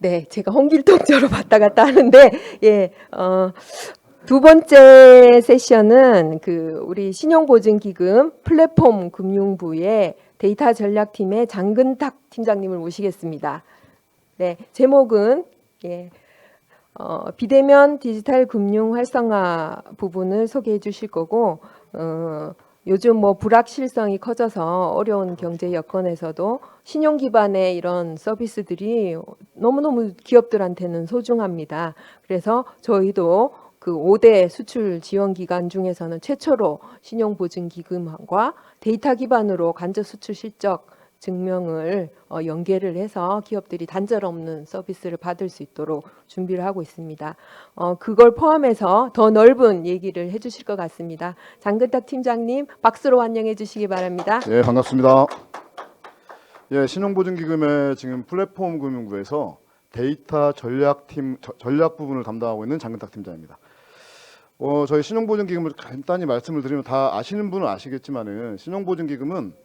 네, 제가 홍길동저로 왔다 갔다 하는데, 예, 두 번째 세션은 우리 신용보증기금 플랫폼 금융부의 데이터 전략팀의 장근탁 팀장님을 모시겠습니다. 네, 제목은 비대면 디지털 금융 활성화 부분을 소개해 주실 거고, 요즘 불확실성이 커져서 어려운 경제 여건에서도 신용 기반의 이런 서비스들이 너무너무 기업들한테는 소중합니다. 그래서 저희도 그 5대 수출 지원 기관 중에서는 최초로 신용보증기금과 데이터 기반으로 간접 수출 실적 증명을 연계를 해서 기업들이 단절 없는 서비스를 받을 수 있도록 준비를 하고 있습니다. 그걸 포함해서 더 넓은 얘기를 해주실 것 같습니다. 장근탁 팀장님 박수로 환영해 주시기 바랍니다. 네, 반갑습니다. 예, 신용보증기금의 지금 플랫폼 금융부에서 데이터 전략팀 전략 부분을 담당하고 있는 장근탁 팀장입니다. 저희 신용보증기금을 간단히 말씀을 드리면 다 아시는 분은 아시겠지만은 신용보증기금은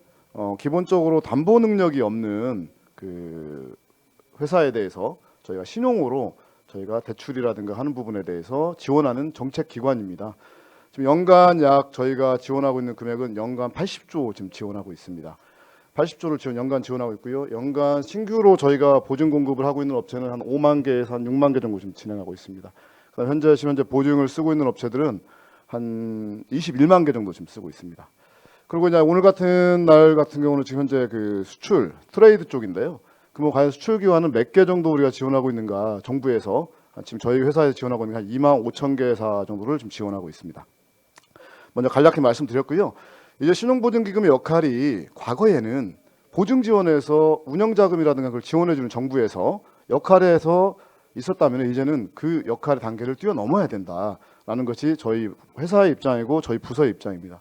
기본적으로 담보 능력이 없는 그 회사에 대해서 저희가 신용으로 저희가 대출이라든가 하는 부분에 대해서 지원하는 정책 기관입니다. 지금 연간 약 저희가 지원하고 있는 금액은 연간 80조 지금 지원하고 있습니다. 80조를 연간 지원하고 있고요. 연간 신규로 저희가 보증 공급을 하고 있는 업체는 한 5만 개에서 한 6만 개 정도 지금 진행하고 있습니다. 그다음 현재 보증을 쓰고 있는 업체들은 한 21만 개 정도 지금 쓰고 있습니다. 그리고 이제 오늘 같은 날 같은 경우는 지금 현재 그 수출 트레이드 쪽인데요. 그럼 과연 수출 기관은 몇 개 정도 우리가 지원하고 있는가? 정부에서 지금 저희 회사에서 지원하고 있는 한 2만 5천 개사 정도를 지금 지원하고 있습니다. 먼저 간략히 말씀드렸고요. 이제 신용보증기금의 역할이 과거에는 보증 지원에서 운영자금이라든가 그걸 지원해주는 정부에서 역할에서 있었다면 이제는 그 역할의 단계를 뛰어넘어야 된다라는 것이 저희 회사의 입장이고 저희 부서의 입장입니다.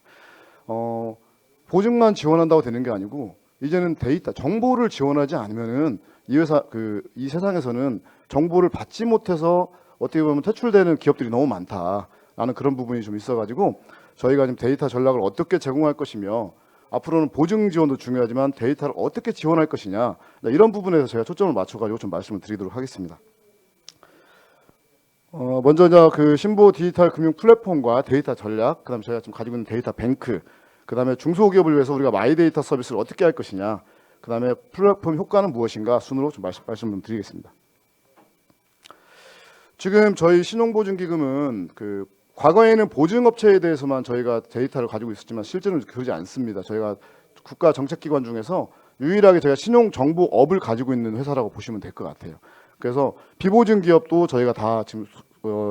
보증만 지원한다고 되는 게 아니고 이제는 데이터, 정보를 지원하지 않으면은 이 세상에서는 정보를 받지 못해서 어떻게 보면 퇴출되는 기업들이 너무 많다라는 그런 부분이 좀 있어가지고 저희가 지금 데이터 전략을 어떻게 제공할 것이며 앞으로는 보증 지원도 중요하지만 데이터를 어떻게 지원할 것이냐 이런 부분에서 제가 초점을 맞춰가지고 좀 말씀을 드리도록 하겠습니다. 먼저 이제 그 신보 디지털 금융 플랫폼과 데이터 전략, 그다음 저희가 지금 가지고 있는 데이터 뱅크, 그다음에 중소기업을 위해서 우리가 마이데이터 서비스를 어떻게 할 것이냐, 그다음에 플랫폼 효과는 무엇인가 순으로 좀 말씀 좀 드리겠습니다. 지금 저희 신용보증기금은 과거에는 보증업체에 대해서만 저희가 데이터를 가지고 있었지만 실제로는 그러지 않습니다. 저희가 국가 정책기관 중에서 유일하게 저희가 신용정보업을 가지고 있는 회사라고 보시면 될 것 같아요. 그래서 비보증 기업도 저희가 다 지금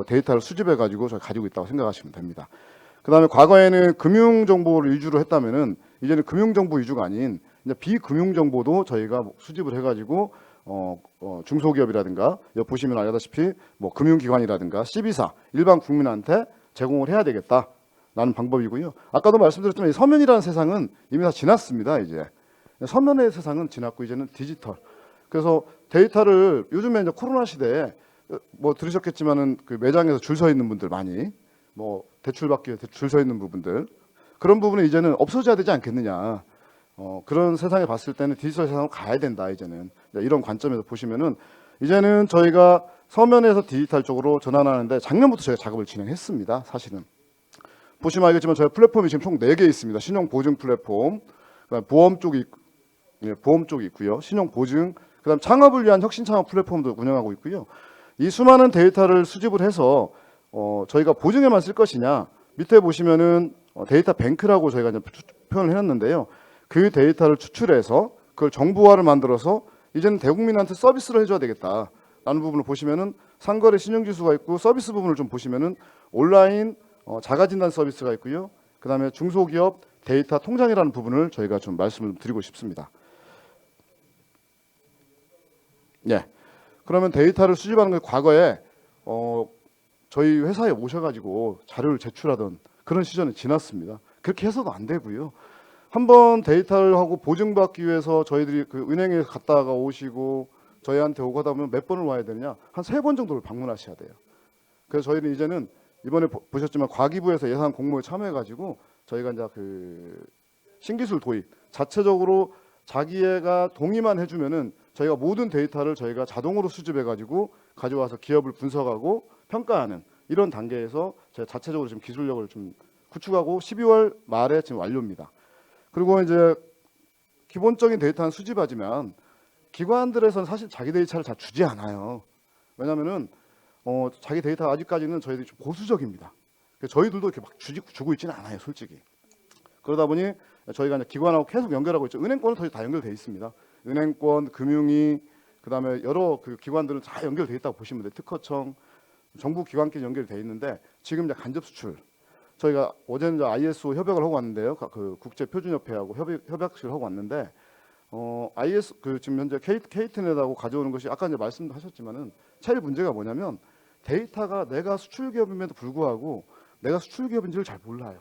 데이터를 수집해 가지고 저희 가지고 있다고 생각하시면 됩니다. 그다음에 과거에는 금융 정보를 위주로 했다면은 이제는 금융 정보 위주가 아닌 이제 비금융 정보도 저희가 수집을 해가지고 중소기업이라든가 여기 보시면 알다시피 금융기관이라든가 CB사 일반 국민한테 제공을 해야 되겠다라는 방법이고요. 아까도 말씀드렸지만 이 서면이라는 세상은 이미 다 지났습니다. 이제 서면의 세상은 지났고 이제는 디지털. 그래서 데이터를 요즘에 이제 코로나 시대에 들으셨겠지만은 그 매장에서 줄 서 있는 분들 많이 대출 받기 위해 줄 서 있는 부분들 그런 부분은 이제는 없어져야 되지 않겠느냐. 그런 세상에 봤을 때는 디지털 세상으로 가야 된다. 이제는 이런 관점에서 보시면은 이제는 저희가 서면에서 디지털 쪽으로 전환하는데 작년부터 저희가 작업을 진행했습니다. 사실은 보시면 알겠지만 저희 플랫폼이 지금 총 4개 있습니다. 신용보증 플랫폼, 그다음 보험 쪽이 있고요. 신용보증, 그다음 창업을 위한 혁신창업 플랫폼도 운영하고 있고요. 이 수많은 데이터를 수집을 해서 저희가 보증에만 쓸 것이냐, 밑에 보시면은 데이터 뱅크라고 저희가 이제 표현을 해놨는데요. 그 데이터를 추출해서 그걸 정보화를 만들어서 이제는 대국민한테 서비스를 해줘야 되겠다라는 부분을 보시면은 상거래 신용지수가 있고 서비스 부분을 좀 보시면은 온라인 자가진단 서비스가 있고요. 그다음에 중소기업 데이터 통장이라는 부분을 저희가 좀 말씀을 드리고 싶습니다. 네. 그러면 데이터를 수집하는 게 과거에 저희 회사에 오셔가지고 자료를 제출하던 그런 시절은 지났습니다. 그렇게 해서도 안 되고요. 한번 데이터를 하고 보증받기 위해서 저희들이 그 은행에 갔다가 오시고 저희한테 오고 하다 보면 몇 번을 와야 되느냐? 한 3번 정도를 방문하셔야 돼요. 그래서 저희는 이제는 이번에 보셨지만 과기부에서 예산 공모에 참여해가지고 저희가 이제 그 신기술 도입 자체적으로 자기가 동의만 해주면은 저희가 모든 데이터를 저희가 자동으로 수집해가지고 가져와서 기업을 분석하고 평가하는 이런 단계에서 제가 자체적으로 지금 기술력을 좀 구축하고 12월 말에 지금 완료입니다. 그리고 이제 기본적인 데이터는 수집하지만 기관들에서는 사실 자기 데이터를 잘 주지 않아요. 왜냐하면은 자기 데이터 아직까지는 저희들이 좀 보수적입니다. 그래서 저희들도 이렇게 막 주고 있지는 않아요, 솔직히. 그러다 보니 저희가 이제 기관하고 계속 연결하고 있죠. 은행권은 거의 다 연결돼 있습니다. 은행권, 금융위, 그다음에 여러 그 기관들은 다 연결돼 있다고 보시면 돼요. 특허청, 정부 기관끼리 연결돼 있는데 지금 이제 간접 수출. 저희가 어제는 이제 ISO 협약을 하고 왔는데요. 그 국제표준협회하고 협약식을 하고 왔는데 IS 그 지금 현재 KT넷하고 가져오는 것이 아까 이제 말씀하셨지만은 제일 문제가 뭐냐면 데이터가 내가 수출 기업임에도 불구하고 내가 수출 기업인지를 잘 몰라요.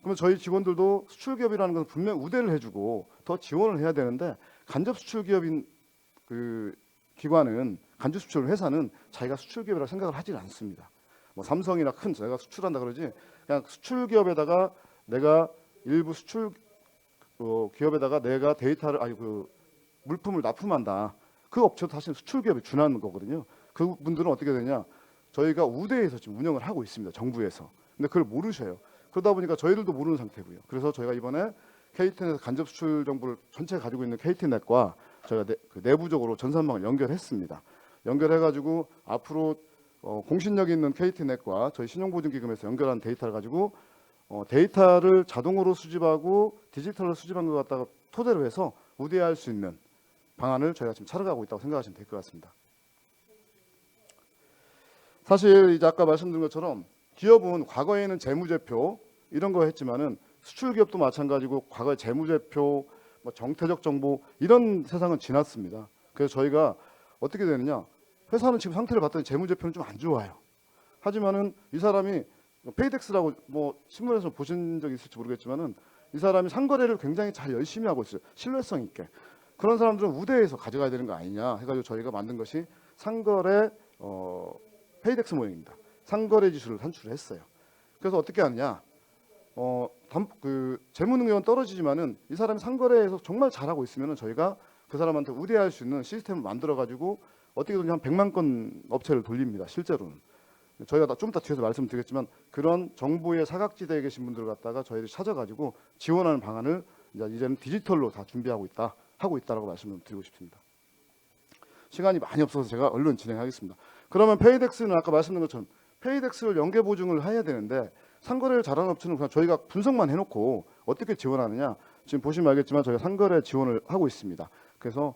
그러면 저희 직원들도 수출 기업이라는 건 분명 우대를 해주고 더 지원을 해야 되는데 간접 수출 기업인 그 기관은 간접 수출 회사는 자기가 수출 기업이라고 생각을 하질 않습니다. 뭐 삼성이나 큰 내가 수출한다 그러지 그냥 수출 기업에다가 내가 일부 수출 기업에다가 내가 데이터를 그 물품을 납품한다. 그 업체도 사실 수출 기업에 준하는 거거든요. 그 분들은 어떻게 되냐? 저희가 우대에서 지금 운영을 하고 있습니다. 정부에서. 근데 그걸 모르셔요. 그러다 보니까 저희들도 모르는 상태고요. 그래서 저희가 이번에 KT넷에서 간접 수출 정보를 전체 가지고 있는 KT넷과 저희가 내부적으로 전산망을 연결했습니다. 연결해가지고 앞으로 공신력 있는 KT넷과 저희 신용보증기금에서 연결한 데이터를 가지고 데이터를 자동으로 수집하고 디지털로 수집한 것 갖다가 토대로 해서 우대할 수 있는 방안을 저희가 지금 찾아가고 있다고 생각하시면 될 것 같습니다. 사실 이제 아까 말씀드린 것처럼 기업은 과거에는 재무제표 이런 거 했지만은 수출 기업도 마찬가지고 과거에 재무제표, 뭐 정태적 정보 이런 세상은 지났습니다. 그래서 저희가 어떻게 되느냐? 회사는 지금 상태를 봤더니 재무제표는 좀 안 좋아요. 하지만은 이 사람이 페이덱스라고 뭐 신문에서 보신 적 있을지 모르겠지만은 이 사람이 상거래를 굉장히 잘 열심히 하고 있어요. 신뢰성 있게. 그런 사람들은 우대해서 가져가야 되는 거 아니냐 해가지고 저희가 만든 것이 상거래 페이덱스 모형입니다. 상거래 지수를 산출을 했어요. 그래서 어떻게 하느냐? 그 재무 능력은 떨어지지만은 이 사람이 상거래에서 정말 잘하고 있으면은 저희가 그 사람한테 우대할 수 있는 시스템을 만들어 가지고 어떻게든 한 100만 건 업체를 돌립니다. 실제로는. 저희가 좀 이따 뒤에서 말씀드리겠지만 그런 정부의 사각지대에 계신 분들 갖다가 저희들이 찾아가지고 지원하는 방안을 이제는 디지털로 다 준비하고 있다, 하고 있다라고 말씀을 드리고 싶습니다. 시간이 많이 없어서 제가 얼른 진행하겠습니다. 그러면 페이덱스는 아까 말씀드린 것처럼 페이덱스를 연계 보증을 해야 되는데 상거래를 잘하는 업체는 그냥 저희가 분석만 해놓고 어떻게 지원하느냐? 지금 보시면 알겠지만 저희가 상거래 지원을 하고 있습니다. 그래서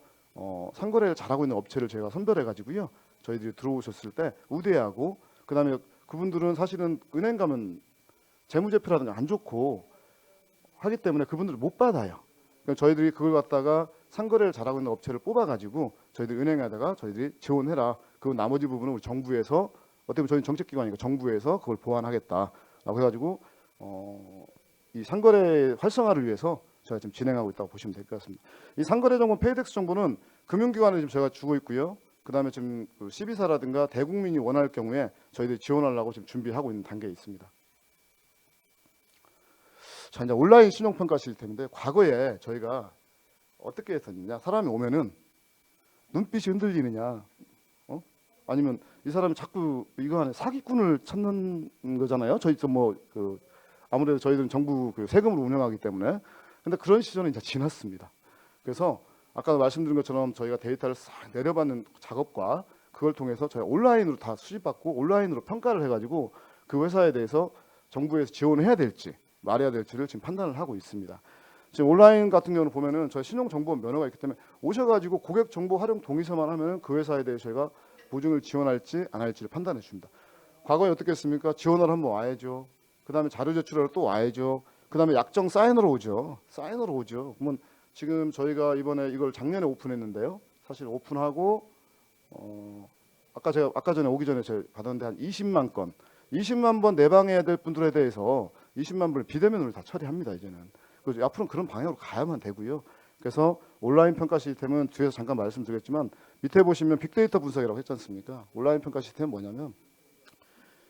상거래를 잘하고 있는 업체를 저희가 선별해 가지고요. 저희들이 들어오셨을 때 우대하고 그다음에 그분들은 사실은 은행 가면 재무제표라든가 안 좋고 하기 때문에 그분들을 못 받아요. 그러니까 저희들이 그걸 갖다가 상거래를 잘하고 있는 업체를 뽑아가지고 저희들 은행에다가 저희들이 지원해라. 그 나머지 부분은 우리 정부에서 어떻게 보면 저희는 정책기관이니까 정부에서 그걸 보완하겠다라고 해가지고 이 상거래 활성화를 위해서 저희가 지금 진행하고 있다고 보시면 될 것 같습니다. 이 상거래 정보 페이덱스 정보는 금융기관에 지금 저희가 주고 있고요. 그다음에 지금 그 시비사라든가 대국민이 원할 경우에 저희들이 지원하려고 지금 준비하고 있는 단계에 있습니다. 자, 이제 온라인 신용평가 시스템인데 과거에 저희가 어떻게 했었느냐? 사람이 오면은 눈빛이 흔들리느냐? 아니면 이 사람이 자꾸 이거 안에 사기꾼을 찾는 거잖아요. 저희 그 아무래도 저희들은 정부 그 세금으로 운영하기 때문에. 근데 그런 시절은 이제 지났습니다. 그래서 아까 말씀드린 것처럼 저희가 데이터를 싹 내려받는 작업과 그걸 통해서 저희 온라인으로 다 수집받고 온라인으로 평가를 해가지고 그 회사에 대해서 정부에서 지원을 해야 될지 말해야 될지를 지금 판단을 하고 있습니다. 지금 온라인 같은 경우는 보면은 저희 신용정보원 면허가 있기 때문에 오셔가지고 고객 정보 활용 동의서만 하면은 그 회사에 대해 저희가 보증을 지원할지 안 할지를 판단해 줍니다. 과거에 어떻게 했습니까? 지원을 한번 와야죠. 그 다음에 자료 제출하러 또 와야죠. 그 다음에 약정 사인으로 오죠. 사인으로 오죠. 그러면 지금 저희가 이번에 이걸 작년에 오픈했는데요. 사실 오픈하고 아까 전에 오기 전에 제가 받았는데 한 20만 건, 20만 번 내방해야 될 분들에 대해서 20만 분을 비대면으로 다 처리합니다. 이제는. 그래서 앞으로는 그런 방향으로 가야만 되고요. 그래서 온라인 평가 시스템은 뒤에서 잠깐 말씀드렸지만 밑에 보시면 빅데이터 분석이라고 했지 않습니까? 온라인 평가 시스템은 뭐냐면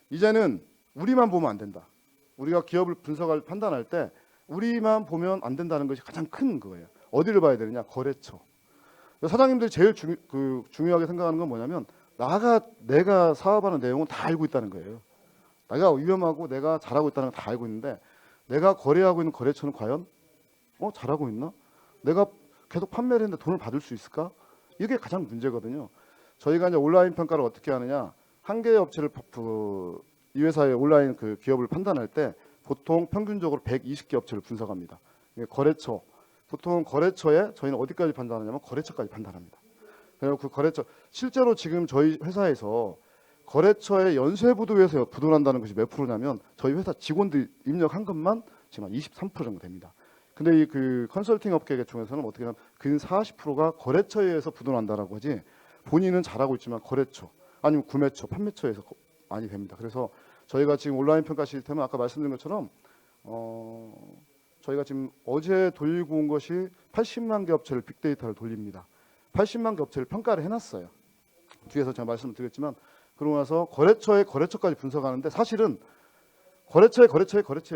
이제는 우리만 보면 안 된다. 우리가 기업을 판단할 때 우리만 보면 안 된다는 것이 가장 큰 거예요. 어디를 봐야 되느냐? 거래처. 사장님들이 제일 중요하게 생각하는 건 뭐냐면 내가 사업하는 내용은 다 알고 있다는 거예요. 내가 위험하고 내가 잘하고 있다는 걸 다 알고 있는데 내가 거래하고 있는 거래처는 과연 잘하고 있나? 내가 계속 판매를 했는데 돈을 받을 수 있을까? 이게 가장 문제거든요. 저희가 이제 온라인 평가를 어떻게 하느냐? 한 개의 업체를 이 회사의 온라인 그 기업을 판단할 때 보통 평균적으로 120개 업체를 분석합니다. 이게 거래처. 보통 거래처에 저희는 어디까지 판단하냐면 거래처까지 판단합니다. 그리고 그 거래처 실제로 지금 저희 회사에서 거래처의 연쇄부도에서 부도난다는 것이 몇 프로냐면 저희 회사 직원들이 입력한 것만 지금 한 23% 정도 됩니다. 근데 이 그 컨설팅 업계 중에서는 어떻게 하면 근 40%가 거래처에 의해서 부도난다라고 하지 본인은 잘하고 있지만 거래처 아니면 구매처, 판매처에서 많이 됩니다. 그래서 저희가 지금 온라인 평가 시스템은 아까 말씀드린 것처럼 저희가 지금 어제 돌리고 온 것이 80만 개 업체를 빅데이터를 돌립니다. 80만 개 업체를 평가를 해놨어요. 뒤에서 제가 말씀을 드렸지만 그러고 나서 거래처까지 분석하는데 사실은 거래처의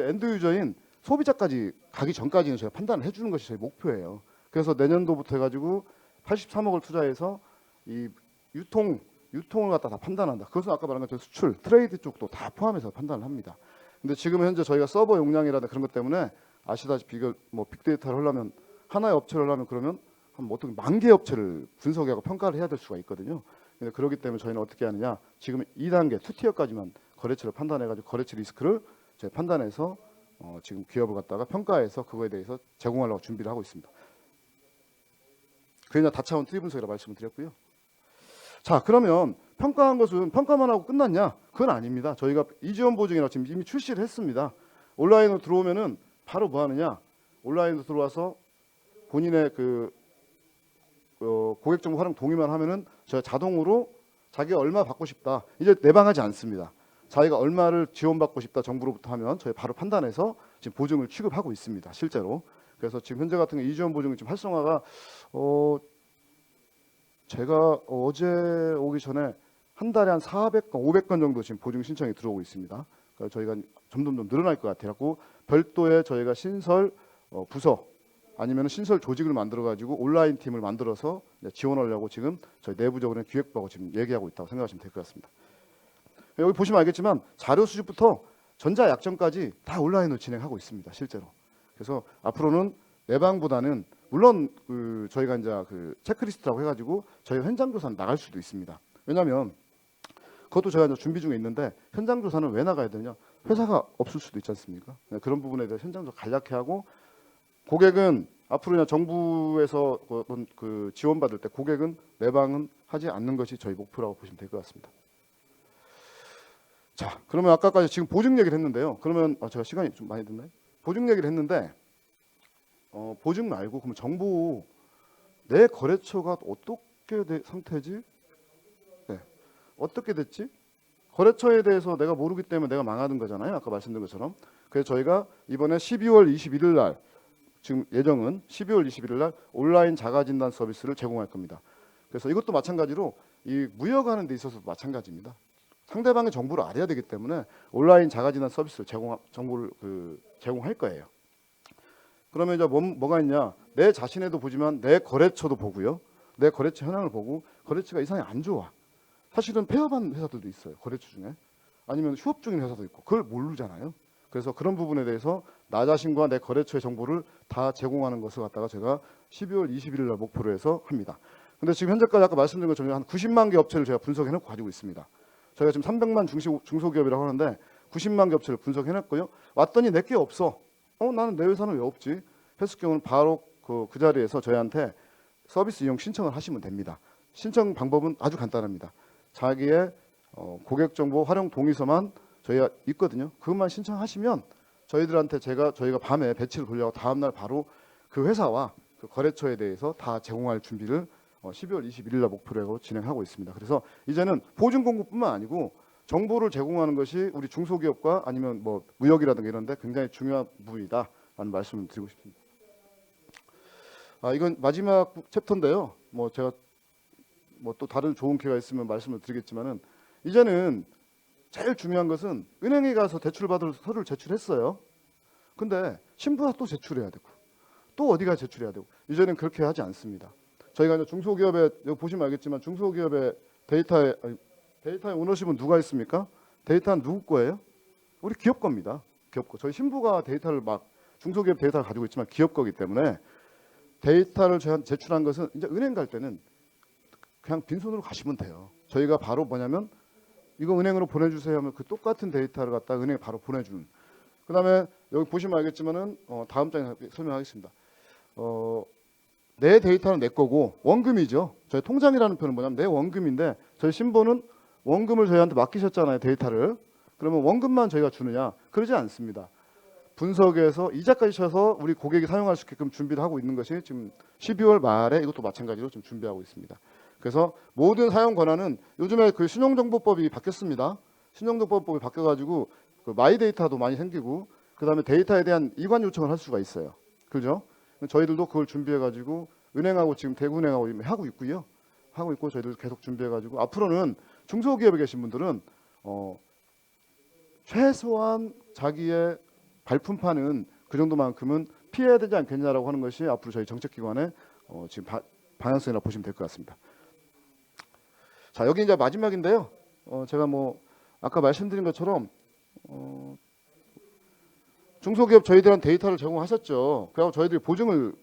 엔드 유저인 소비자까지 가기 전까지는 저희가 판단을 해주는 것이 저희 목표예요. 그래서 내년도부터 해가지고 83억을 투자해서 이 유통을 갖다 다 판단한다. 그것은 아까 말한 것처럼 수출, 트레이드 쪽도 다 포함해서 판단을 합니다. 근데 지금 현재 저희가 서버 용량이라든가 그런 것 때문에 아시다시피 이걸 뭐 빅데이터를 하려면 하나의 업체를 하려면 그러면 한 어떤 10,000개의 업체를 분석하고 평가를 해야 될 수가 있거든요. 근데 그렇기 때문에 저희는 어떻게 하느냐? 지금 2단계, 2티어까지만 거래처를 판단해가지고 거래처 리스크를 저희 판단해서 지금 기업을 갖다가 평가해서 그거에 대해서 제공하려고 준비를 하고 있습니다. 그냥 다차원 트리 분석이라고 말씀을 드렸고요. 자, 그러면 평가한 것은 평가만 하고 끝났냐? 그건 아닙니다. 저희가 이지원 보증이라고 지금 이미 출시를 했습니다. 온라인으로 들어오면은 바로 뭐 하느냐? 온라인으로 들어와서 본인의 그 고객 정보 활용 동의만 하면은 저희가 자동으로 자기가 얼마 받고 싶다. 이제 내방하지 않습니다. 자기가 얼마를 지원받고 싶다 정부로부터 하면 저희 바로 판단해서 지금 보증을 취급하고 있습니다. 실제로. 그래서 지금 현재 같은 경우 이지원 보증이 지금 활성화가 제가 어제 오기 전에 한 달에 한 400건, 500건 정도 지금 보증 신청이 들어오고 있습니다. 그러니까 저희가 점점 늘어날 것 같아요. 별도의 저희가 신설 부서 아니면 신설 조직을 만들어 가지고 온라인 팀을 만들어서 지원하려고 지금 저희 내부적으로는 기획부하고 지금 얘기하고 있다고 생각하시면 될 것 같습니다. 여기 보시면 알겠지만 자료 수집부터 전자 약정까지 다 온라인으로 진행하고 있습니다. 실제로. 그래서 앞으로는 내방보다는 물론 저희가 이제 그 체크리스트라고 해가지고 저희가 현장 조사는 나갈 수도 있습니다. 왜냐하면 그것도 저희가 이제 준비 중에 있는데 현장 조사는 왜 나가야 되냐? 회사가 없을 수도 있지 않습니까? 그런 부분에 대해서 현장 조사 간략히 하고 고객은 앞으로 그냥 정부에서 그 지원받을 때 고객은 내방은 하지 않는 것이 저희 목표라고 보시면 될 것 같습니다. 자, 그러면 아까까지 지금 보증 얘기를 했는데요. 그러면 제가 시간이 좀 많이 됐나요? 보증 얘기를 했는데 보증 말고 그러면 정보 내 거래처가 어떻게 상태지? 네. 어떻게 됐지? 거래처에 대해서 내가 모르기 때문에 내가 망하는 거잖아요. 아까 말씀드린 것처럼. 그래서 저희가 이번에 12월 21일 날 지금 예정은 12월 21일 날 온라인 자가진단 서비스를 제공할 겁니다. 그래서 이것도 마찬가지로 이 무역하는 데 있어서도 마찬가지입니다. 상대방의 정보를 알아야 되기 때문에 온라인 자가진단 서비스를 정보를 제공할 거예요. 그러면 이제 뭐가 있냐? 내 자신에도 보지만 내 거래처도 보고요. 내 거래처 현황을 보고 거래처가 이상이 안 좋아. 사실은 폐업한 회사들도 있어요. 거래처 중에. 아니면 휴업 중인 회사도 있고. 그걸 모르잖아요. 그래서 그런 부분에 대해서 나 자신과 내 거래처의 정보를 다 제공하는 것을 갖다가 제가 12월 21일 날 목표로 해서 합니다. 근데 지금 현재까지 아까 말씀드린 것처럼 한 90만 개 업체를 제가 분석해놓고 가지고 있습니다. 저희가 지금 300만 중소기업이라고 하는데 90만 개 업체를 분석해놨고요. 왔더니 내게 없어. 나는 내 회사는 왜 없지? 했을 경우는 바로 그 자리에서 저희한테 서비스 이용 신청을 하시면 됩니다. 신청 방법은 아주 간단합니다. 자기의 고객 정보 활용 동의서만 저희가 있거든요. 그것만 신청하시면 저희들한테 저희가 밤에 배치를 돌려고 다음날 바로 그 회사와 그 거래처에 대해서 다 제공할 준비를 12월 21일 날 목표로 하고 진행하고 있습니다. 그래서 이제는 보증 공급뿐만 아니고 정보를 제공하는 것이 우리 중소기업과 아니면 뭐 무역이라든가 이런 데 굉장히 중요한 부분이다라는 말씀을 드리고 싶습니다. 이건 마지막 챕터인데요. 뭐 제가 뭐 또 다른 좋은 기회가 있으면 말씀을 드리겠지만은 이제는 제일 중요한 것은 은행에 가서 대출받을 서류를 제출했어요. 근데 신부가 또 제출해야 되고 또 어디가 제출해야 되고 이제는 그렇게 하지 않습니다. 저희가 이제 중소기업에 여기 보시면 알겠지만 중소기업의 데이터의 오너십은 누가 있습니까? 데이터는 누구 거예요? 우리 기업 겁니다. 기업 거. 저희 신부가 데이터를 막 중소기업 데이터를 가지고 있지만 기업 거기 때문에 데이터를 저희한테 제출한 것은 이제 은행 갈 때는 그냥 빈손으로 가시면 돼요. 저희가 바로 뭐냐면 이거 은행으로 보내주세요 하면 그 똑같은 데이터를 갖다 은행에 바로 보내주는. 그다음에 여기 보시면 알겠지만은 다음 장에 설명하겠습니다. 내 데이터는 내 거고 원금이죠. 저희 통장이라는 표현은 뭐냐면 내 원금인데 저희 신보는 원금을 저희한테 맡기셨잖아요. 데이터를. 그러면 원금만 저희가 주느냐? 그러지 않습니다. 분석해서 이자까지 쳐서 우리 고객이 사용할 수 있게끔 준비를 하고 있는 것이 지금 12월 말에 이것도 마찬가지로 좀 준비하고 있습니다. 그래서 모든 사용 권한은 요즘에 그 신용정보법이 바뀌었습니다. 신용정보법이 바뀌어가지고 그 마이 데이터도 많이 생기고 그다음에 데이터에 대한 이관 요청을 할 수가 있어요. 그죠? 저희들도 그걸 준비해가지고 은행하고 지금 대구은행하고 하고 있고요. 하고 있고 저희들 계속 준비해가지고 앞으로는 중소기업에 계신 분들은 최소한 자기의 발품판은 그 정도만큼은 피해야 되지 않겠냐라고 하는 것이 앞으로 저희 정책기관의 지금 방향성이라고 보시면 될 것 같습니다. 자, 여기 이제 마지막인데요. 제가 뭐 아까 말씀드린 것처럼 중소기업 저희들한테 데이터를 제공하셨죠. 그래서 저희들이 보증을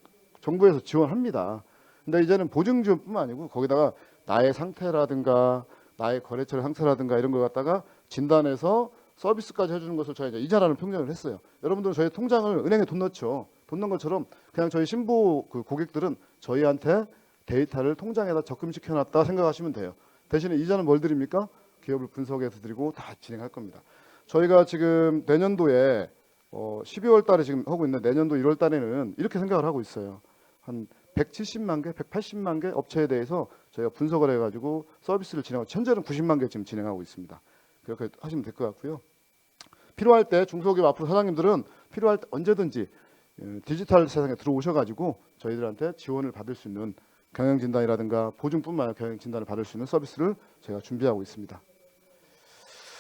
정부에서 지원합니다. 근데 이제는 보증 지원뿐만 아니고 거기다가 나의 상태라든가 나의 거래처의 상태라든가 이런 걸 갖다가 진단해서 서비스까지 해주는 것을 저희가 이자라는 평점을 했어요. 여러분들은 저희 통장을 은행에 돈 넣죠. 돈 넣은 것처럼 그냥 저희 신부 그 고객들은 저희한테 데이터를 통장에다 적금시켜놨다 생각하시면 돼요. 대신에 이자는 뭘 드립니까? 기업을 분석해서 드리고 다 진행할 겁니다. 저희가 지금 내년도에 12월 달에 지금 하고 있는데 내년도 1월 달에는 이렇게 생각을 하고 있어요. 한 170만 개, 180만 개 업체에 대해서 저희가 분석을 해가지고 서비스를 진행하고 현재는 90만 개 지금 진행하고 있습니다. 그렇게 하시면 될 것 같고요. 필요할 때 중소기업 앞으로 사장님들은 필요할 때 언제든지 디지털 세상에 들어오셔가지고 저희들한테 지원을 받을 수 있는 경영진단이라든가 보증뿐만 아니라 경영진단을 받을 수 있는 서비스를 저희가 준비하고 있습니다.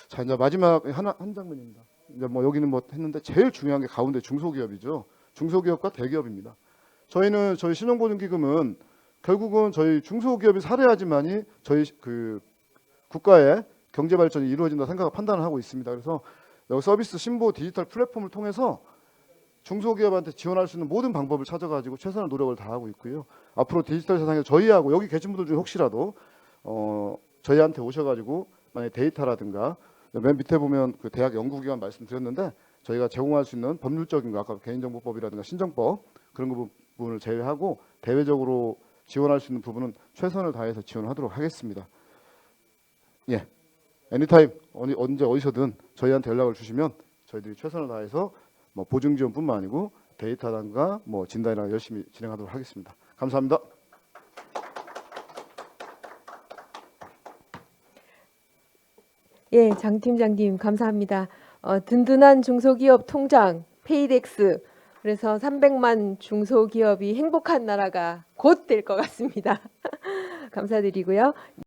자, 이제 마지막 한 장면입니다. 이제 뭐 여기는 뭐 했는데 제일 중요한 게 가운데 중소기업이죠. 중소기업과 대기업입니다. 저희는 저희 신용보증기금은 결국은 저희 중소기업이 살아야지만이 저희 그 국가의 경제 발전이 이루어진다 생각을 판단을 하고 있습니다. 그래서 여기 서비스 신보 디지털 플랫폼을 통해서 중소기업한테 지원할 수 있는 모든 방법을 찾아가지고 최선의 노력을 다하고 있고요. 앞으로 디지털 세상에 저희하고 여기 계신 분들 중에 혹시라도 저희한테 오셔가지고 만약 데이터라든가 맨 밑에 보면 그 대학 연구기관 말씀드렸는데 저희가 제공할 수 있는 법률적인 거 아까 개인정보법이라든가 신정법 그런 부분을 제외하고 대외적으로 지원할 수 있는 부분은 최선을 다해서 지원하도록 하겠습니다. 예, 애니타임 언제 어디서든 저희한테 연락을 주시면 저희들이 최선을 다해서 뭐 보증 지원뿐만 아니고 데이터단과 뭐 진단이나 열심히 진행하도록 하겠습니다. 감사합니다. 예, 장 팀장님 감사합니다. 든든한 중소기업 통장 페이덱스 그래서 300만 중소기업이 행복한 나라가 곧 될 것 같습니다. 감사드리고요.